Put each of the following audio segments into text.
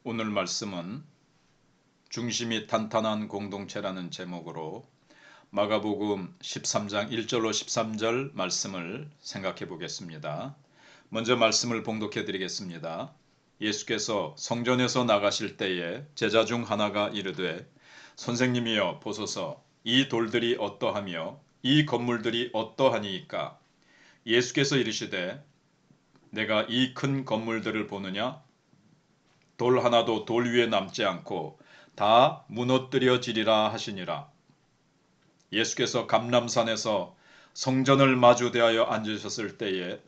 오늘 말씀은 중심이 탄탄한 공동체라는 제목으로 마가복음 13장 1절로 13절 말씀을 생각해 보겠습니다. 먼저 말씀을 봉독해 드리겠습니다. 예수께서 성전에서 나가실 때에 제자 중 하나가 이르되 선생님이여 보소서 이 돌들이 어떠하며 이 건물들이 어떠하니이까. 예수께서 이르시되 내가 이 큰 건물들을 보느냐. 돌 하나도 돌 위에 남지 않고 다 무너뜨려지리라 하시니라. 예수께서 감람산에서 성전을 마주 대하여 앉으셨을 때에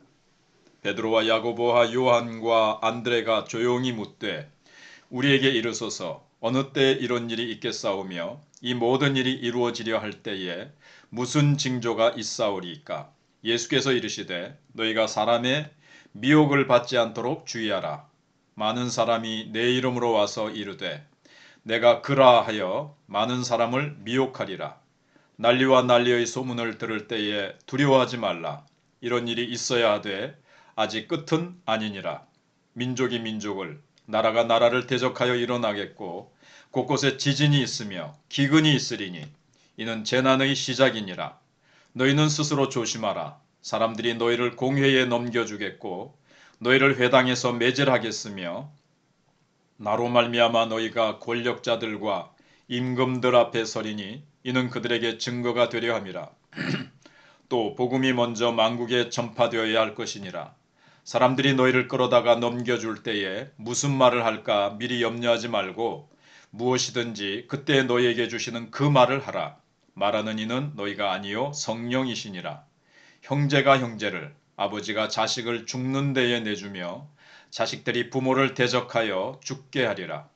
베드로와 야고보와 요한과 안드레가 조용히 묻되 우리에게 이르소서 어느 때에 이런 일이 있겠사오며 이 모든 일이 이루어지려 할 때에 무슨 징조가 있사오리이까. 예수께서 이르시되 너희가 사람의 미혹을 받지 않도록 주의하라. 많은 사람이 내 이름으로 와서 이르되 내가 그라 하여 많은 사람을 미혹하리라. 난리와 난리의 소문을 들을 때에 두려워하지 말라. 이런 일이 있어야 하되 아직 끝은 아니니라. 민족이 민족을 나라가 나라를 대적하여 일어나겠고 곳곳에 지진이 있으며 기근이 있으리니 이는 재난의 시작이니라. 너희는 스스로 조심하라. 사람들이 너희를 공회에 넘겨주겠고 너희를 회당에서 매질하겠으며 나로 말미암아 너희가 권력자들과 임금들 앞에 서리니 이는 그들에게 증거가 되려 함이라. 또 복음이 먼저 만국에 전파되어야 할 것이니라. 사람들이 너희를 끌어다가 넘겨줄 때에 무슨 말을 할까 미리 염려하지 말고 무엇이든지 그때 너희에게 주시는 그 말을 하라. 말하는 이는 너희가 아니요 성령이시니라. 형제가 형제를 아버지가 자식을 죽는 데에 내주며 자식들이 부모를 대적하여 죽게 하리라.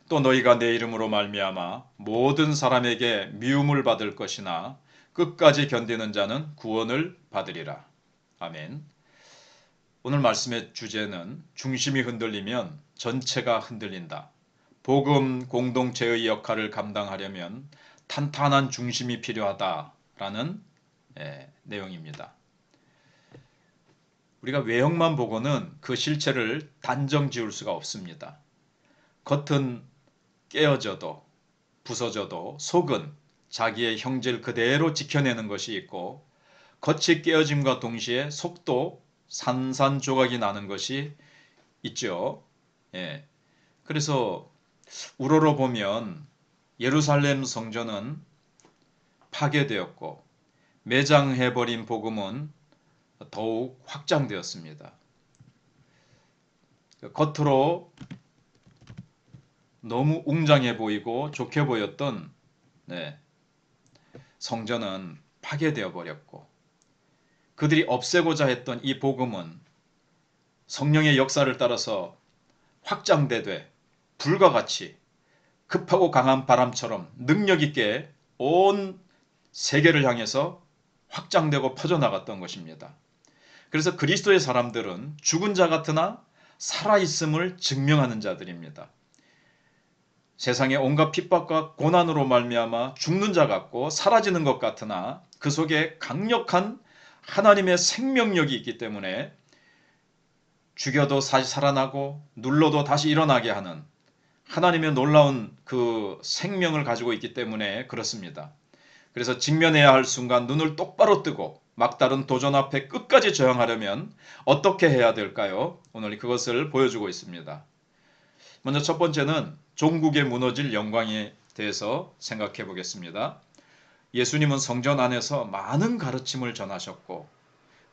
또 너희가 내 이름으로 말미암아 모든 사람에게 미움을 받을 것이나 끝까지 견디는 자는 구원을 받으리라. 아멘. 오늘 말씀의 주제는 중심이 흔들리면 전체가 흔들린다. 복음 공동체의 역할을 감당하려면 탄탄한 중심이 필요하다라는 내용입니다. 우리가 외형만 보고는 그 실체를 단정 지을 수가 없습니다. 겉은 깨어져도 부서져도 속은 자기의 형질 그대로 지켜내는 것이 있고 겉이 깨어짐과 동시에 속도 산산조각이 나는 것이 있죠. 예. 그래서 우러러 보면 예루살렘 성전은 파괴되었고 매장해버린 복음은 더욱 확장되었습니다. 겉으로 너무 웅장해 보이고 좋게 보였던 성전은 파괴되어 버렸고 그들이 없애고자 했던 이 복음은 성령의 역사를 따라서 확장되되 불과 같이 급하고 강한 바람처럼 능력 있게 온 세계를 향해서 확장되고 퍼져나갔던 것입니다. 그래서 그리스도의 사람들은 죽은 자 같으나 살아있음을 증명하는 자들입니다. 세상의 온갖 핍박과 고난으로 말미암아 죽는 자 같고 사라지는 것 같으나 그 속에 강력한 하나님의 생명력이 있기 때문에 죽여도 다시 살아나고 눌러도 다시 일어나게 하는 하나님의 놀라운 그 생명을 가지고 있기 때문에 그렇습니다. 그래서 직면해야 할 순간 눈을 똑바로 뜨고 막다른 도전 앞에 끝까지 저항하려면 어떻게 해야 될까요? 오늘 그것을 보여주고 있습니다. 먼저 첫 번째는 종국에 무너질 영광에 대해서 생각해 보겠습니다. 예수님은 성전 안에서 많은 가르침을 전하셨고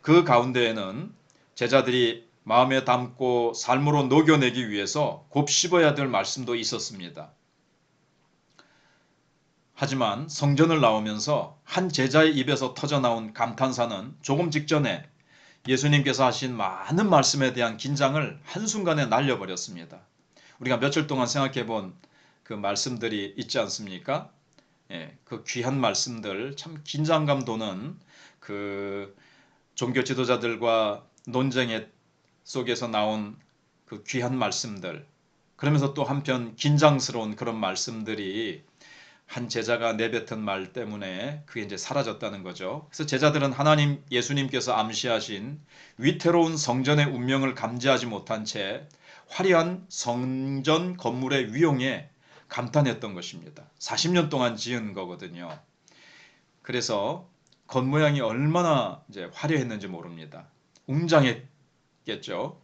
그 가운데에는 제자들이 마음에 담고 삶으로 녹여내기 위해서 곱씹어야 될 말씀도 있었습니다. 하지만 성전을 나오면서 한 제자의 입에서 터져나온 감탄사는 조금 직전에 예수님께서 하신 많은 말씀에 대한 긴장을 한순간에 날려버렸습니다. 우리가 며칠 동안 생각해 본 그 말씀들이 있지 않습니까? 그 귀한 말씀들, 참 긴장감 도는 그 종교 지도자들과 논쟁 속에서 나온 그 귀한 말씀들, 그러면서 또 한편 긴장스러운 그런 말씀들이 한 제자가 내뱉은 말 때문에 그게 이제 사라졌다는 거죠. 그래서 제자들은 하나님 예수님께서 암시하신 위태로운 성전의 운명을 감지하지 못한 채 화려한 성전 건물의 위용에 감탄했던 것입니다. 40년 동안 지은 거거든요. 그래서 겉모양이 얼마나 이제 화려했는지 모릅니다. 웅장했겠죠.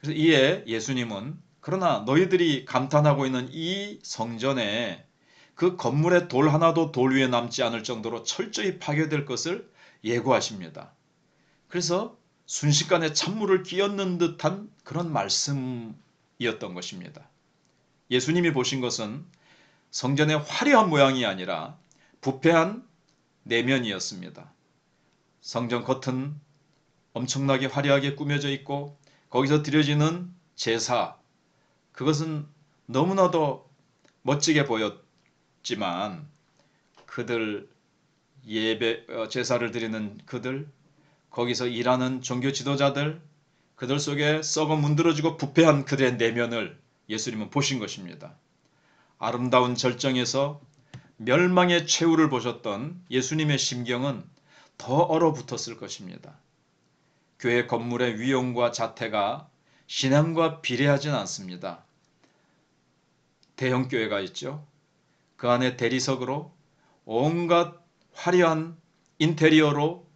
그래서 이에 예수님은 그러나 너희들이 감탄하고 있는 이 성전에 그 건물의 돌 하나도 돌 위에 남지 않을 정도로 철저히 파괴될 것을 예고하십니다. 그래서 순식간에 찬물을 끼얹는 듯한 그런 말씀이었던 것입니다. 예수님이 보신 것은 성전의 화려한 모양이 아니라 부패한 내면이었습니다. 성전 겉은 엄청나게 화려하게 꾸며져 있고 거기서 드려지는 제사, 그것은 너무나도 멋지게 보였지만 그들 제사를 드리는 그들, 거기서 일하는 종교 지도자들, 그들 속에 썩어 문드러지고 부패한 그들의 내면을 예수님은 보신 것입니다. 아름다운 절정에서 멸망의 최후를 보셨던 예수님의 심경은 더 얼어붙었을 것입니다. 교회 건물의 위용과 자태가 신앙과 비례하진 않습니다. 대형 교회가 있죠. 그 안에 대리석으로 온갖 화려한 인테리어로,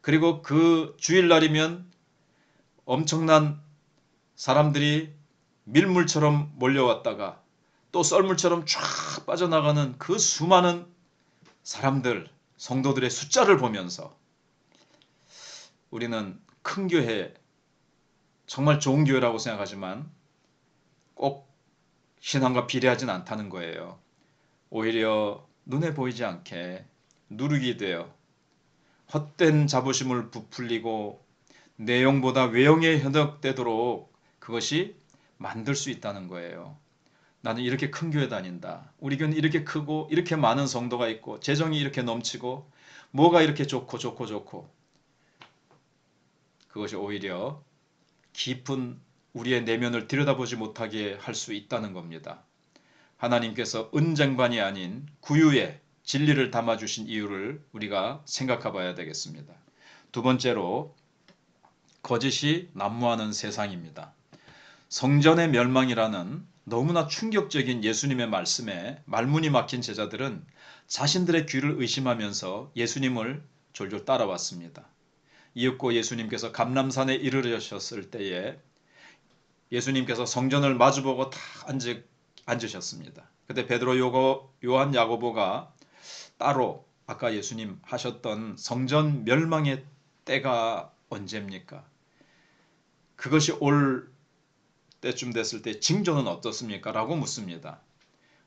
그리고 그 주일날이면 엄청난 사람들이 밀물처럼 몰려왔다가 또 썰물처럼 쫙 빠져나가는 그 수많은 사람들, 성도들의 숫자를 보면서 우리는 큰 교회, 정말 좋은 교회라고 생각하지만 꼭 신앙과 비례하진 않다는 거예요. 오히려 눈에 보이지 않게 누르게 되어 헛된 자부심을 부풀리고 내용보다 외형에 현혹되도록 그것이 만들 수 있다는 거예요. 나는 이렇게 큰 교회 다닌다. 우리 교회는 이렇게 크고 이렇게 많은 성도가 있고 재정이 이렇게 넘치고 뭐가 이렇게 좋고 그것이 오히려 깊은 우리의 내면을 들여다보지 못하게 할 수 있다는 겁니다. 하나님께서 은쟁반이 아닌 구유의 진리를 담아주신 이유를 우리가 생각해 봐야 되겠습니다. 두 번째로 거짓이 난무하는 세상입니다. 성전의 멸망이라는 너무나 충격적인 예수님의 말씀에 말문이 막힌 제자들은 자신들의 귀를 의심하면서 예수님을 졸졸 따라왔습니다. 이윽고 예수님께서 감람산에 이르르셨을 때에 예수님께서 성전을 마주보고 다 앉으셨습니다. 그때 베드로, 요한, 야고보가 따로 아까 예수님 하셨던 성전 멸망의 때가 언제입니까? 그것이 올 때쯤 됐을 때 징조는 어떻습니까? 라고 묻습니다.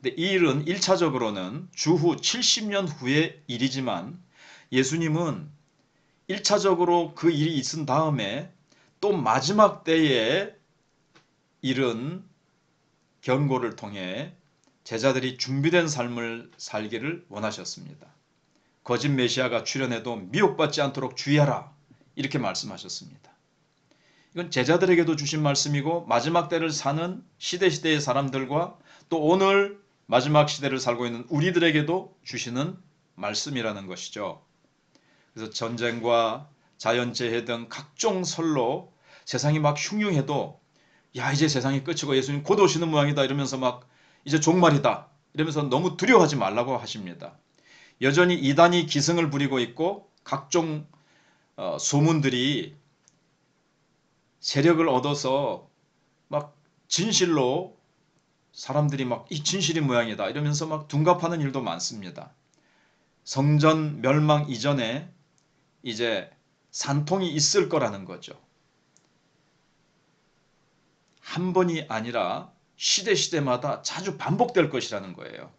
근데 이 일은 1차적으로는 주후 70년 후의 일이지만 예수님은 1차적으로 그 일이 있은 다음에 또 마지막 때에 이른 경고를 통해 제자들이 준비된 삶을 살기를 원하셨습니다. 거짓 메시아가 출현해도 미혹받지 않도록 주의하라, 이렇게 말씀하셨습니다. 이건 제자들에게도 주신 말씀이고 마지막 때를 사는 시대의 사람들과 또 오늘 마지막 시대를 살고 있는 우리들에게도 주시는 말씀이라는 것이죠. 그래서 전쟁과 자연재해 등 각종 설로 세상이 막 흉흉해도 야, 이제 세상이 끝이고 예수님 곧 오시는 모양이다 이러면서 막 이제 종말이다 이러면서 너무 두려워하지 말라고 하십니다. 여전히 이단이 기승을 부리고 있고 각종 소문들이 세력을 얻어서 막 진실로 사람들이 막 이 진실이 모양이다 이러면서 막 둔갑하는 일도 많습니다. 성전 멸망 이전에 이제 산통이 있을 거라는 거죠. 한 번이 아니라 시대마다 자주 반복될 것이라는 거예요.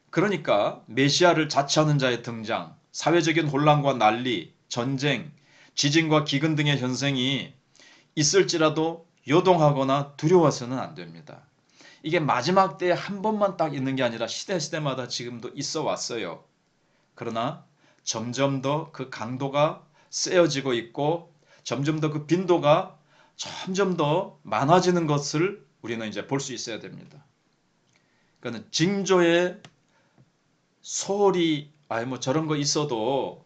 그러니까 메시아를 자처하는 자의 등장, 사회적인 혼란과 난리, 전쟁, 지진과 기근 등의 현상이 있을지라도 요동하거나 두려워서는 안 됩니다. 이게 마지막 때에 한 번만 딱 있는 게 아니라 시대마다 지금도 있어 왔어요. 그러나 점점 더 그 강도가 세어지고 있고 점점 더 그 빈도가 점점 더 많아지는 것을 우리는 이제 볼 수 있어야 됩니다. 그러니까 징조의 소홀히 아이 뭐 저런 거 있어도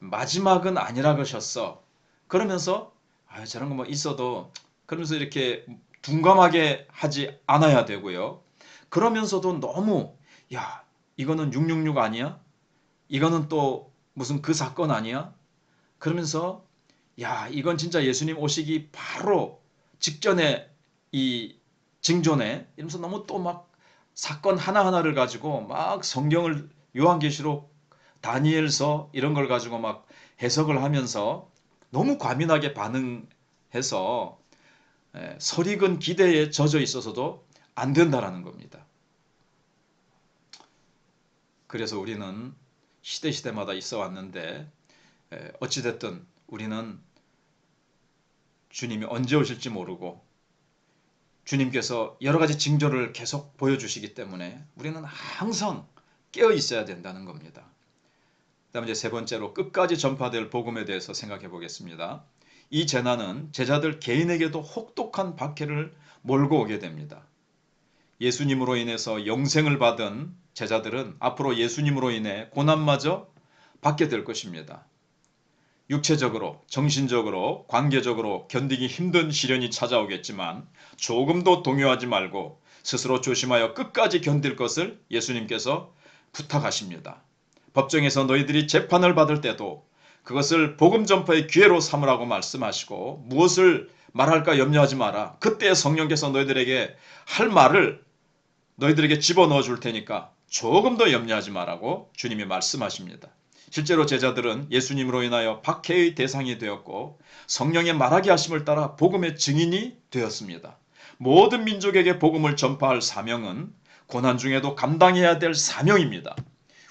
마지막은 아니라 그러셨어. 그러면서 아 저런 거 뭐 있어도 그러면서 이렇게 둔감하게 하지 않아야 되고요. 그러면서도 너무 야 이거는 666 아니야? 이거는 또 무슨 그 사건 아니야? 그러면서 야 이건 진짜 예수님 오시기 바로 직전에 이 징조네 이러면서 너무 또 막 사건 하나하나를 가지고 막 성경을 요한계시록 다니엘서 이런 걸 가지고 막 해석을 하면서 너무 과민하게 반응해서 설익은 기대에 젖어 있어서도 안 된다라는 겁니다. 그래서 우리는 시대마다 있어 왔는데 어찌됐든 우리는 주님이 언제 오실지 모르고 주님께서 여러 가지 징조를 계속 보여주시기 때문에 우리는 항상 깨어 있어야 된다는 겁니다. 그다음 이제 세 번째로 끝까지 전파될 복음에 대해서 생각해 보겠습니다. 이 재난은 제자들 개인에게도 혹독한 박해를 몰고 오게 됩니다. 예수님으로 인해서 영생을 받은 제자들은 앞으로 예수님으로 인해 고난마저 받게 될 것입니다. 육체적으로, 정신적으로, 관계적으로 견디기 힘든 시련이 찾아오겠지만 조금도 동요하지 말고 스스로 조심하여 끝까지 견딜 것을 예수님께서 부탁하십니다. 법정에서 너희들이 재판을 받을 때도 그것을 복음 전파의 기회로 삼으라고 말씀하시고 무엇을 말할까 염려하지 마라. 그때 성령께서 너희들에게 할 말을 너희들에게 집어넣어 줄 테니까 조금 더 염려하지 마라고 주님이 말씀하십니다. 실제로 제자들은 예수님으로 인하여 박해의 대상이 되었고 성령의 말하게 하심을 따라 복음의 증인이 되었습니다. 모든 민족에게 복음을 전파할 사명은 고난 중에도 감당해야 될 사명입니다.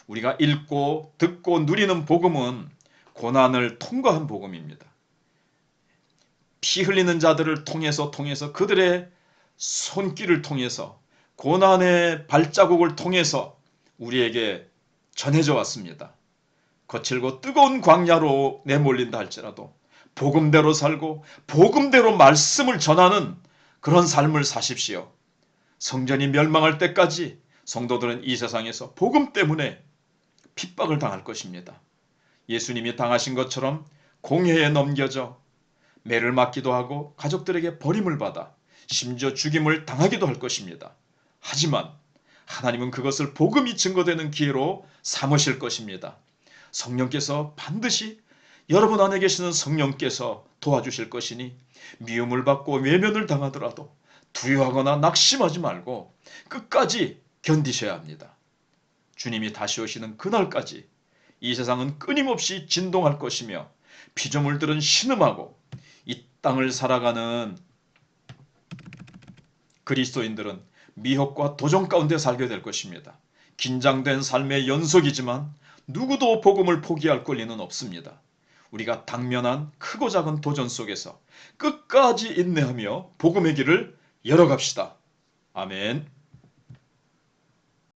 우리가 읽고 듣고 누리는 복음은 고난을 통과한 복음입니다. 피 흘리는 자들을 통해서 그들의 손길을 통해서 고난의 발자국을 통해서 우리에게 전해져 왔습니다. 거칠고 뜨거운 광야로 내몰린다 할지라도 복음대로 살고 복음대로 말씀을 전하는 그런 삶을 사십시오. 성전이 멸망할 때까지 성도들은 이 세상에서 복음 때문에 핍박을 당할 것입니다. 예수님이 당하신 것처럼 공회에 넘겨져 매를 맞기도 하고 가족들에게 버림을 받아 심지어 죽임을 당하기도 할 것입니다. 하지만 하나님은 그것을 복음이 증거되는 기회로 삼으실 것입니다. 성령께서 반드시 여러분 안에 계시는 성령께서 도와주실 것이니 미움을 받고 외면을 당하더라도 두려워하거나 낙심하지 말고 끝까지 견디셔야 합니다. 주님이 다시 오시는 그날까지 이 세상은 끊임없이 진동할 것이며 피조물들은 신음하고 이 땅을 살아가는 그리스도인들은 미혹과 도전 가운데 살게 될 것입니다. 긴장된 삶의 연속이지만 누구도 복음을 포기할 권리는 없습니다. 우리가 당면한 크고 작은 도전 속에서 끝까지 인내하며 복음의 길을 열어갑시다. 아멘.